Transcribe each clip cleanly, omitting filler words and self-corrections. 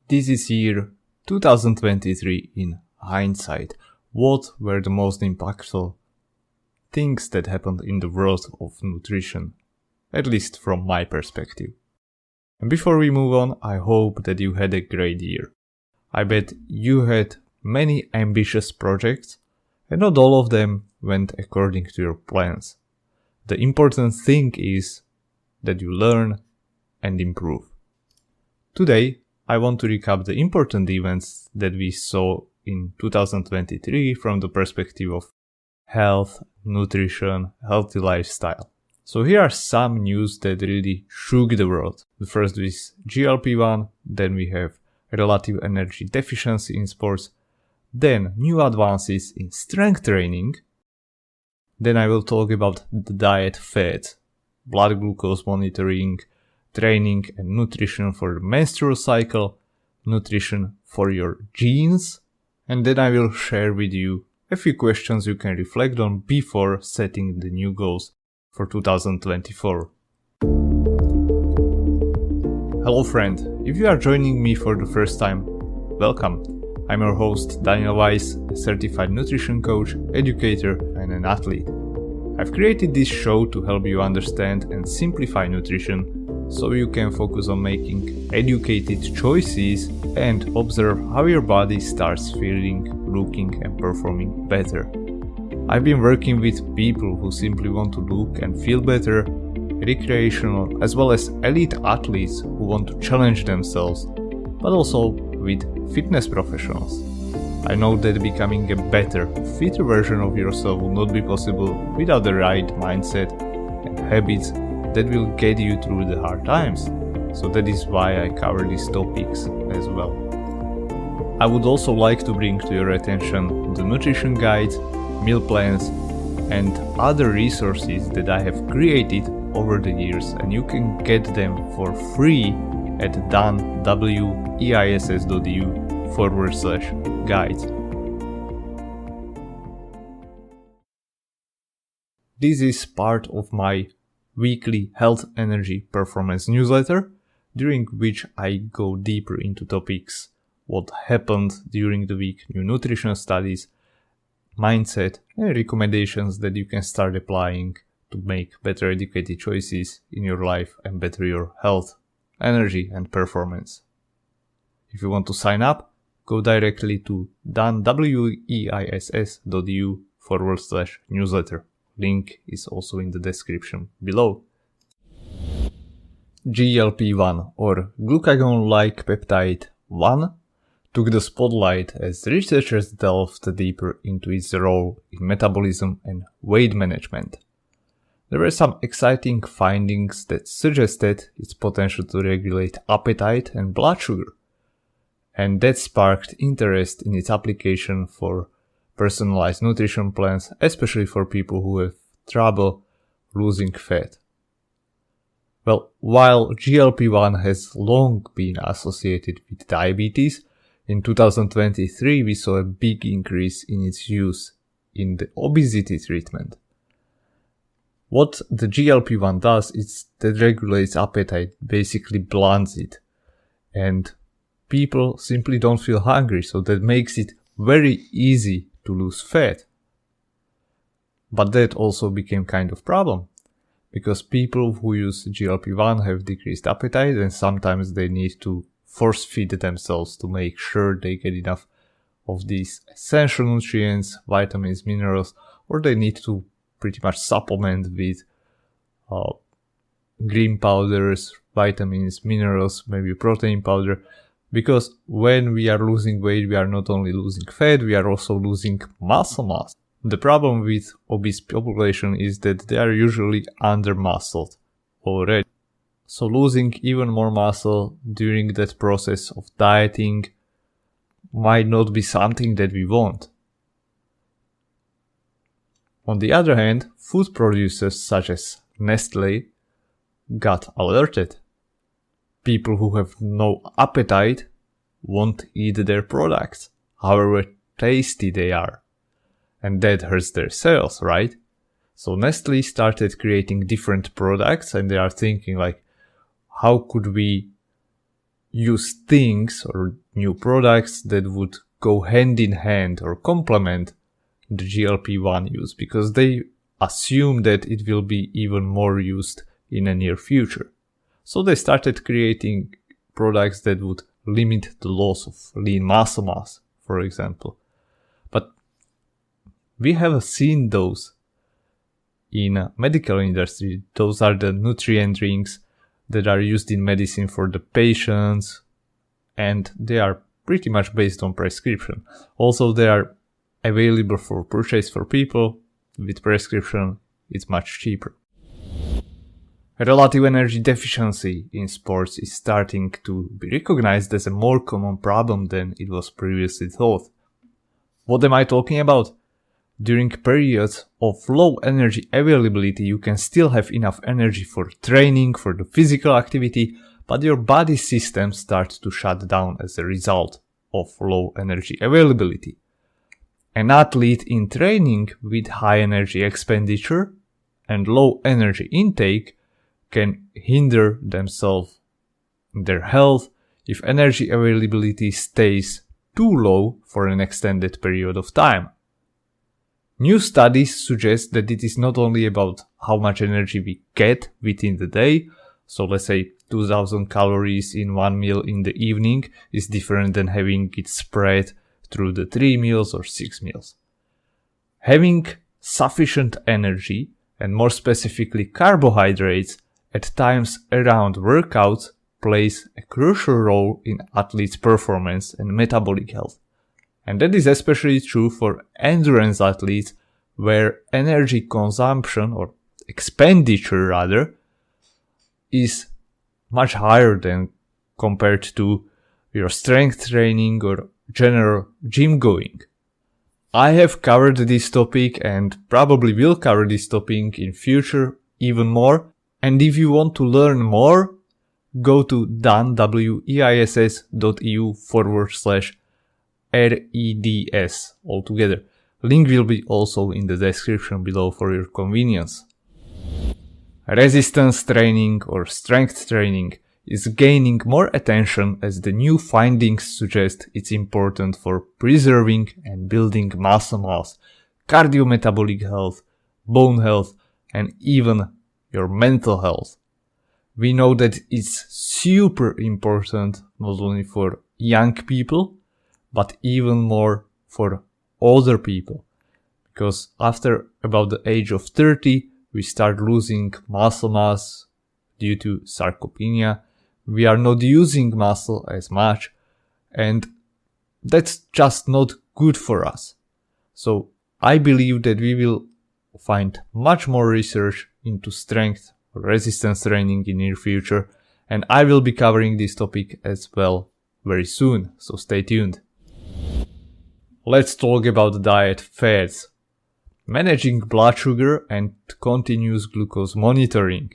This is year 2023 in hindsight. What were the most impactful things that happened in the world of nutrition? At least from my perspective. And before we move on, I hope that you had a great year. I bet you had many ambitious projects and not all of them went according to your plans. The important thing is that you learn and improve. Today, I want to recap the important events that we saw in 2023 from the perspective of health, nutrition, healthy lifestyle. So here are some news that really shook the world. The first is GLP-1, then we have relative energy deficiency in sports, then new advances in strength training, then I will talk about the diet fads, blood glucose monitoring, training and nutrition for the menstrual cycle, nutrition for your genes, and then I will share with you a few questions you can reflect on before setting the new goals for 2024. Hello friend, if you are joining me for the first time, welcome. I'm your host Daniel Weiss, a certified nutrition coach, educator and an athlete. I've created this show to help you understand and simplify nutrition so you can focus on making educated choices and observe how your body starts feeling, looking and performing better. I've been working with people who simply want to look and feel better, recreational as well as elite athletes who want to challenge themselves, but also with fitness professionals. I know that becoming a better, fitter version of yourself will not be possible without the right mindset and habits that will get you through the hard times. So that is why I cover these topics as well. I would also like to bring to your attention the nutrition guides, meal plans and other resources that I have created over the years, and you can get them for free at danweiss.eu/guides. This is part of my weekly health, energy, performance newsletter, during which I go deeper into topics, what happened during the week, new nutrition studies, mindset and recommendations that you can start applying to make better educated choices in your life and better your health, energy and performance. If you want to sign up, go directly to danweiss.eu/newsletter. Link is also in the description below. GLP-1 or glucagon-like peptide 1 took the spotlight as researchers delved deeper into its role in metabolism and weight management. There were some exciting findings that suggested its potential to regulate appetite and blood sugar, and that sparked interest in its application for personalized nutrition plans, especially for people who have trouble losing fat. Well, while GLP-1 has long been associated with diabetes, in 2023 we saw a big increase in its use in the obesity treatment. What the GLP-1 does is that regulates appetite, basically blunts it, and people simply don't feel hungry, so that makes it very easy to lose fat. But that also became kind of problem, because people who use GLP-1 have decreased appetite and sometimes they need to force feed themselves to make sure they get enough of these essential nutrients, vitamins, minerals, or they need to pretty much supplement with green powders, vitamins, minerals, maybe protein powder, because when we are losing weight, we are not only losing fat, we are also losing muscle mass. The problem with obese population is that they are usually under-muscled already. So losing even more muscle during that process of dieting might not be something that we want. On the other hand, food producers such as Nestle got alerted. People who have no appetite won't eat their products, however tasty they are. And that hurts their sales, right? So Nestle started creating different products and they are thinking like, how could we use things or new products that would go hand in hand or complement the GLP-1 use, because they assume that it will be even more used in the near future. So they started creating products that would limit the loss of lean muscle mass, for example. But we have seen those in medical industry. Those are the nutrient drinks that are used in medicine for the patients, and they are pretty much based on prescription. Also, they are available for purchase for people. With prescription, it's much cheaper. Relative energy deficiency in sports is starting to be recognized as a more common problem than it was previously thought. What am I talking about? During periods of low energy availability, you can still have enough energy for training, for the physical activity, but your body system starts to shut down as a result of low energy availability. An athlete in training with high energy expenditure and low energy intake can hinder themselves in their health if energy availability stays too low for an extended period of time. New studies suggest that it is not only about how much energy we get within the day, so let's say 2000 calories in one meal in the evening is different than having it spread through the 3 meals or 6 meals. Having sufficient energy, and more specifically carbohydrates, at times around workouts plays a crucial role in athletes' performance and metabolic health. And that is especially true for endurance athletes, where energy consumption, or expenditure rather, is much higher than compared to your strength training or general gym going. I have covered this topic and probably will cover this topic in future even more. And if you want to learn more, go to weiss.eu/REDS altogether. Link will be also in the description below for your convenience. Resistance training or strength training is gaining more attention as the new findings suggest it's important for preserving and building muscle mass, cardiometabolic health, bone health, and even your mental health. We know that it's super important not only for young people, but even more for older people. Because after about the age of 30, we start losing muscle mass due to sarcopenia. We are not using muscle as much, and that's just not good for us. So I believe that we will find much more research into strength or resistance training in near future, and I will be covering this topic as well very soon, so stay tuned. Let's talk about diet fads. Managing blood sugar and continuous glucose monitoring.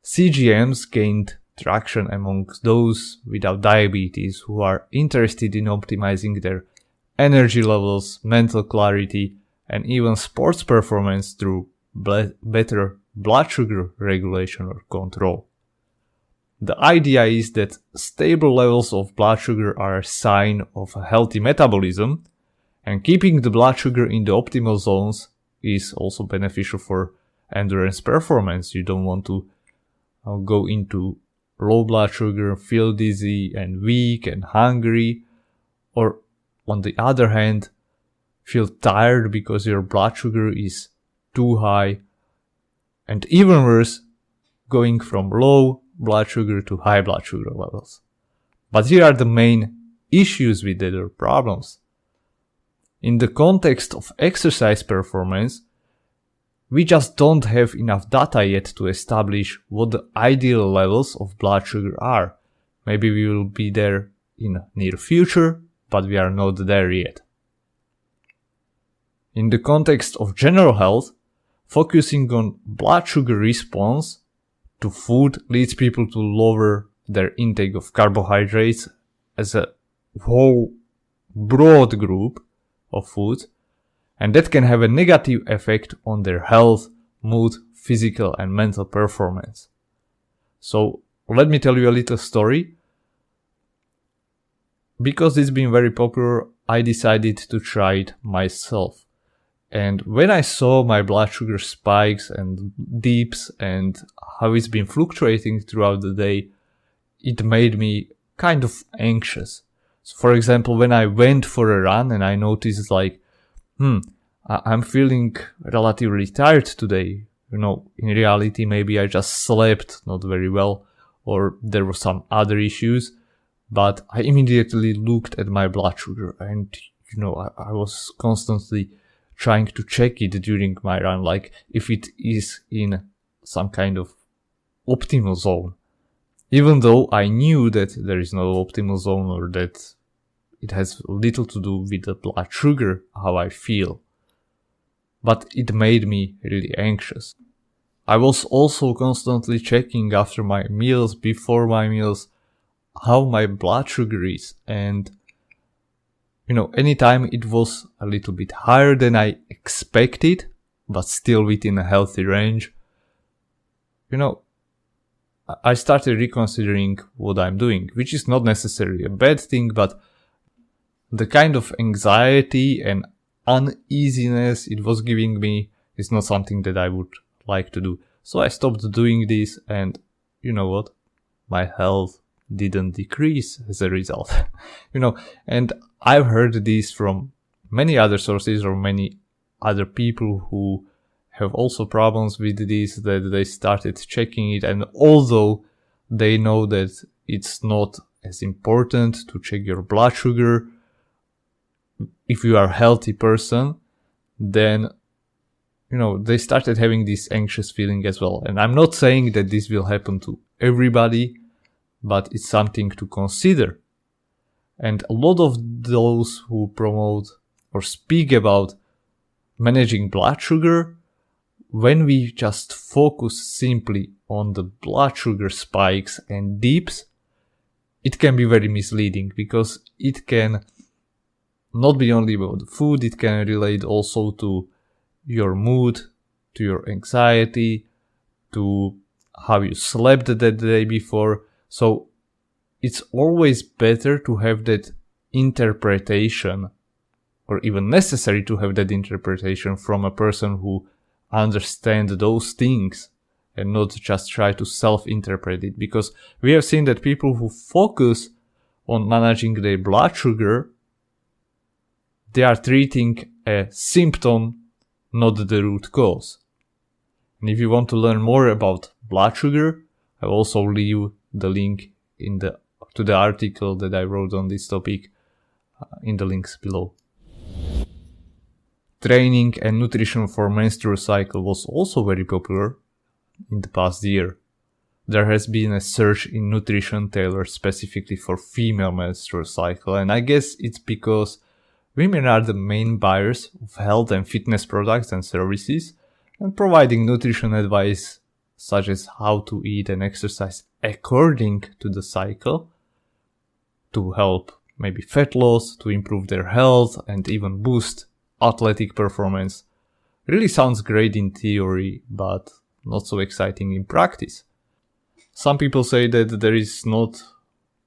CGMs gained traction amongst those without diabetes who are interested in optimizing their energy levels, mental clarity, and even sports performance through better blood sugar regulation or control. The idea is that stable levels of blood sugar are a sign of a healthy metabolism, and keeping the blood sugar in the optimal zones is also beneficial for endurance performance. You don't want to go into low blood sugar, feel dizzy and weak and hungry, or on the other hand, feel tired because your blood sugar is too high, and even worse, going from low blood sugar to high blood sugar levels. But here are the main issues with that, or problems. In the context of exercise performance, we just don't have enough data yet to establish what the ideal levels of blood sugar are. Maybe we will be there in near future, but we are not there yet. In the context of general health, focusing on blood sugar response to food leads people to lower their intake of carbohydrates as a whole broad group of food, and that can have a negative effect on their health, mood, physical and mental performance. So let me tell you a little story. because it's been very popular, I decided to try it myself. And when I saw my blood sugar spikes and dips and how it's been fluctuating throughout the day, it made me kind of anxious. So for example, when I went for a run and I noticed like, I'm feeling relatively tired today. In reality, maybe I just slept not very well or there were some other issues, but I immediately looked at my blood sugar and, I was constantly trying to check it during my run, like if it is in some kind of optimal zone. Even though I knew that there is no optimal zone or that it has little to do with the blood sugar, how I feel. But it made me really anxious. I was also constantly checking after my meals, before my meals, how my blood sugar is. And anytime it was a little bit higher than I expected, but still within a healthy range, I started reconsidering what I'm doing, which is not necessarily a bad thing, but the kind of anxiety and uneasiness it was giving me is not something that I would like to do. So I stopped doing this, and you know what? My health didn't decrease as a result. And I've heard this from many other sources or many other people who have also problems with this, that they started checking it, and although they know that it's not as important to check your blood sugar if you are a healthy person, then they started having this anxious feeling as well. And I'm not saying that this will happen to everybody, but it's something to consider. And a lot of those who promote or speak about managing blood sugar, when we just focus simply on the blood sugar spikes and dips, it can be very misleading, because it can not be only about the food, it can relate also to your mood, to your anxiety, to how you slept the day before. So it's always better to have that interpretation, or even necessary to have that interpretation from a person who understands those things, and not just try to self-interpret it. Because we have seen that people who focus on managing their blood sugar, they are treating a symptom, not the root cause. And if you want to learn more about blood sugar, I will also leave the link to the article that I wrote on this topic in the links below. Training and nutrition for menstrual cycle was also very popular in the past year. There has been a surge in nutrition tailored specifically for female menstrual cycle, and I guess it's because women are the main buyers of health and fitness products and services, and providing nutrition advice such as how to eat and exercise according to the cycle to help maybe fat loss, to improve their health, and even boost athletic performance really sounds great in theory, but not so exciting in practice. Some people say that there is not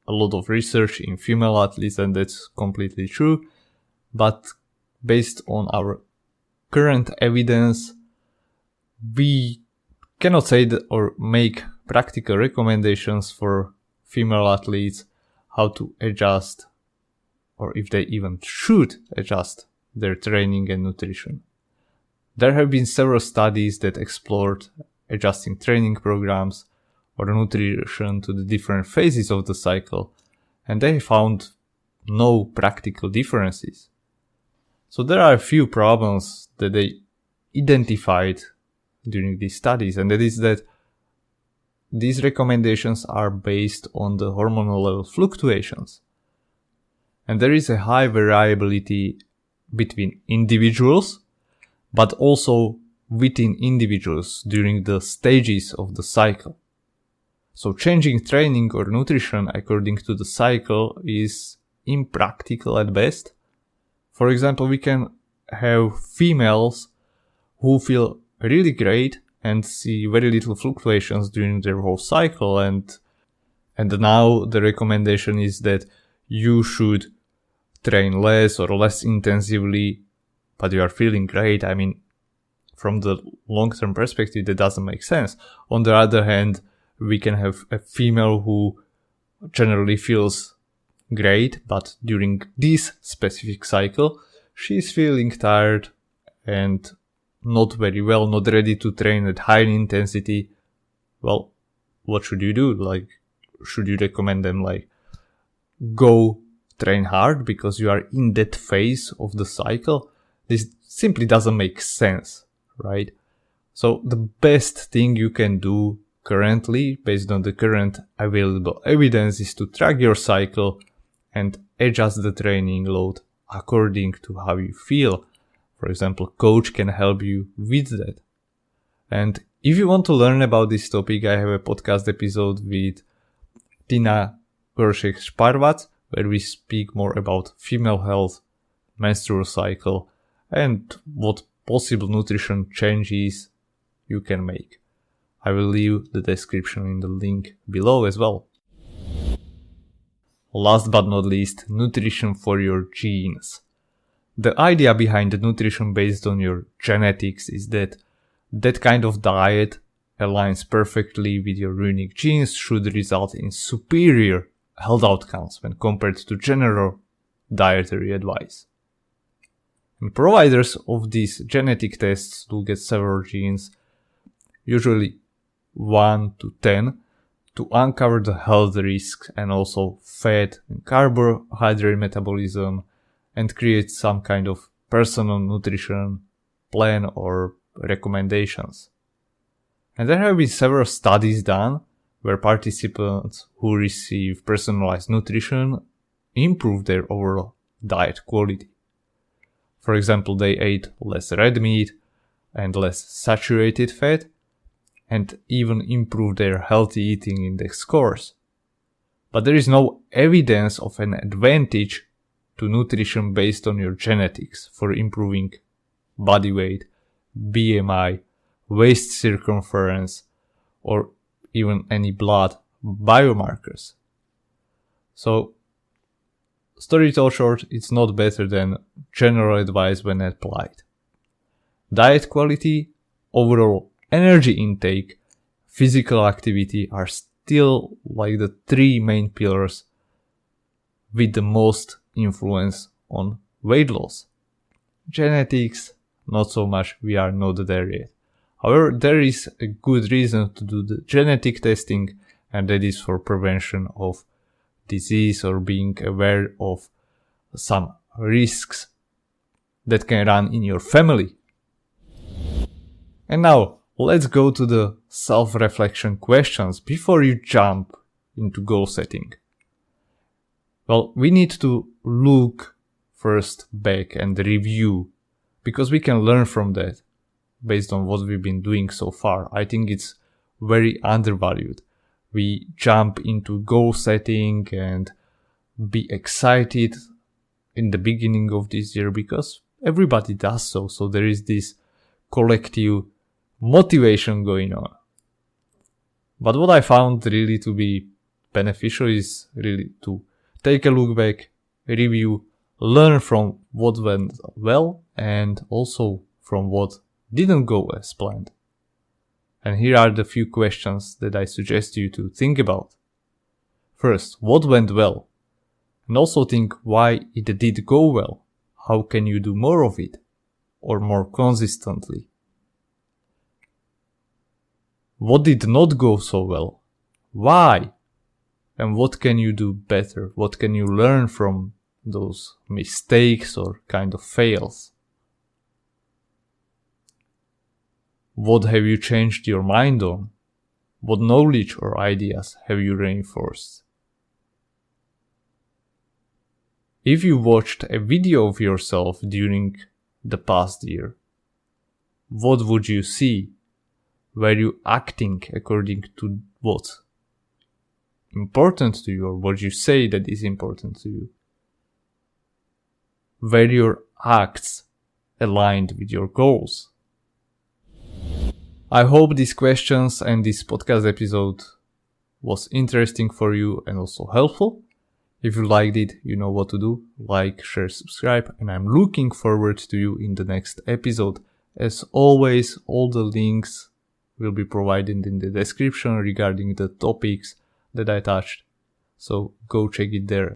a lot of research in female athletes, and that's completely true. But based on our current evidence, we cannot say that or make practical recommendations for female athletes how to adjust, or if they even should adjust their training and nutrition. There have been several studies that explored adjusting training programs or nutrition to the different phases of the cycle, and they found no practical differences. So there are a few problems that they identified during these studies, and that is that these recommendations are based on the hormonal level fluctuations. And there is a high variability between individuals, but also within individuals during the stages of the cycle. So changing training or nutrition according to the cycle is impractical at best. For example, we can have females who feel really great and see very little fluctuations during their whole cycle, and now the recommendation is that you should train less or less intensively, but you are feeling great. I mean, from the long-term perspective, that doesn't make sense. On the other hand, we can have a female who generally feels great, but during this specific cycle, she's feeling tired and not very well, not ready to train at high intensity. Well, what should you do? Like, should you recommend them like go train hard because you are in that phase of the cycle? This simply doesn't make sense, right? So the best thing you can do currently, based on the current available evidence, is to track your cycle and adjust the training load according to how you feel. For example, coach can help you with that. And if you want to learn about this topic, I have a podcast episode with Tina Gorshek-Sparvac, where we speak more about female health, menstrual cycle, and what possible nutrition changes you can make. I will leave the description in the link below as well. Last but not least, nutrition for your genes. The idea behind the nutrition based on your genetics is that that kind of diet aligns perfectly with your unique genes should result in superior health outcomes when compared to general dietary advice. And providers of these genetic tests look at several genes, usually 1 to 10, to uncover the health risks and also fat and carbohydrate metabolism and create some kind of personal nutrition plan or recommendations. And there have been several studies done where participants who receive personalized nutrition improve their overall diet quality. For example, they ate less red meat and less saturated fat, and even improve their healthy eating index scores. But there is no evidence of an advantage to nutrition based on your genetics for improving body weight, BMI, waist circumference, or even any blood biomarkers. So, story told short, it's not better than general advice when applied. Diet quality, overall energy intake, physical activity are still like the three main pillars with the most influence on weight loss. Genetics, not so much, we are not there yet. However, there is a good reason to do the genetic testing, and that is for prevention of disease or being aware of some risks that can run in your family. And now, let's go to the self-reflection questions before you jump into goal setting. Well, we need to look first back and review, because we can learn from that based on what we've been doing so far. I think it's very undervalued. We jump into goal setting and be excited in the beginning of this year because everybody does so. So there is this collective motivation going on. But what I found really to be beneficial is really to take a look back, review, learn from what went well and also from what didn't go as planned. And here are the few questions that I suggest you to think about. First, what went well? And also think why it did go well. How can you do more of it? Or more consistently? What did not go so well? Why? And what can you do better? What can you learn from those mistakes or kind of fails? What have you changed your mind on? What knowledge or ideas have you reinforced? If you watched a video of yourself during the past year, what would you see? Were you acting according to what's important to you, or what you say that is important to you? Were your acts aligned with your goals? I hope these questions and this podcast episode was interesting for you and also helpful. If you liked it, you know what to do. Like, share, subscribe, and I'm looking forward to you in the next episode. As always, all the links will be provided in the description regarding the topics that I touched. So go check it there.